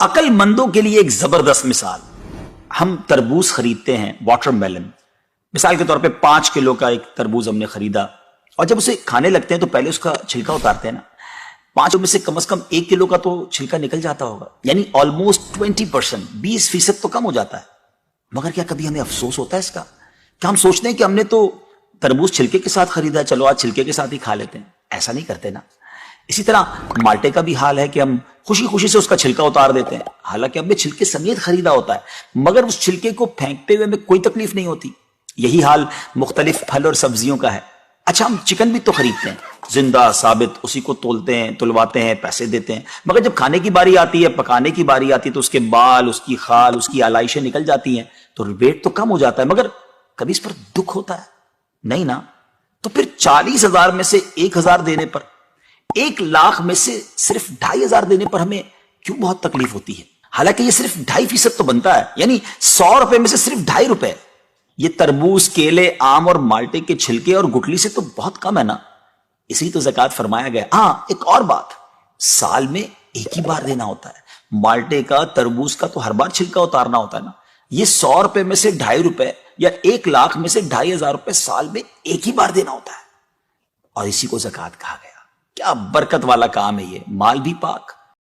عقل مندوں کے لیے ایک زبردست مثال. ہم تربوز خریدتے ہیں، واٹر میلن. مثال کے طور پہ 5 کلو کا ایک تربوز ہم نے خریدا، اور جب اسے کھانے لگتے ہیں تو پہلے اس کا چھلکا اتارتے ہیں نا. 5 میں سے کم از کم 1 کلو کا تو چھلکا نکل جاتا ہوگا، یعنی آلموسٹ 20%، 20% تو کم ہو جاتا ہے. مگر کیا کبھی ہمیں افسوس ہوتا ہے اس کا؟ کیا ہم سوچتے ہیں کہ ہم نے تو تربوز چھلکے کے ساتھ خریدا، چلو آج چھلکے کے ساتھ ہی کھا لیتے ہیں؟ ایسا نہیں کرتے نا. اسی طرح مالٹے کا بھی حال ہے کہ ہم خوشی خوشی سے اس کا چھلکا اتار دیتے ہیں، حالانکہ ہم نے چھلکے سمیت خریدا ہوتا ہے، مگر اس چھلکے کو پھینکتے ہوئے ہمیں کوئی تکلیف نہیں ہوتی. یہی حال مختلف پھل اور سبزیوں کا ہے. اچھا، ہم چکن بھی تو خریدتے ہیں، زندہ ثابت، اسی کو تولتے ہیں، تلواتے ہیں، پیسے دیتے ہیں، مگر جب کھانے کی باری آتی ہے، پکانے کی باری آتی ہے، تو اس کے بال، اس کی خال، اس کی آلائشیں نکل جاتی ہیں، تو ویٹ تو کم ہو جاتا ہے. مگر کبھی اس پر دکھ ہوتا ہے؟ نہیں نا. تو پھر 40,000 میں سے 1,000 دینے پر، 1,00,000 میں سے صرف 2,500 دینے پر ہمیں کیوں بہت تکلیف ہوتی ہے؟ حالانکہ یہ صرف 2.5% تو بنتا ہے، یعنی 100 روپے میں سے صرف 2.5 روپے. یہ تربوز، کیلے، آم اور مالٹے کے چھلکے اور گٹلی سے تو بہت کم ہے نا. اسی تو زکوٰۃ فرمایا گیا. ہاں، ایک اور بات، سال میں ایک ہی بار دینا ہوتا ہے. مالٹے کا، تربوز کا تو ہر بار چھلکا اتارنا ہوتا ہے نا. یہ 100 روپے میں سے 2.5 روپے یا 1,00,000 میں سے 2,500 روپے سال میں ایک ہی بار دینا ہوتا ہے، اور اسی کو زکوٰۃ کہا گیا. کیا برکت والا کام ہے یہ. مال بھی پاک،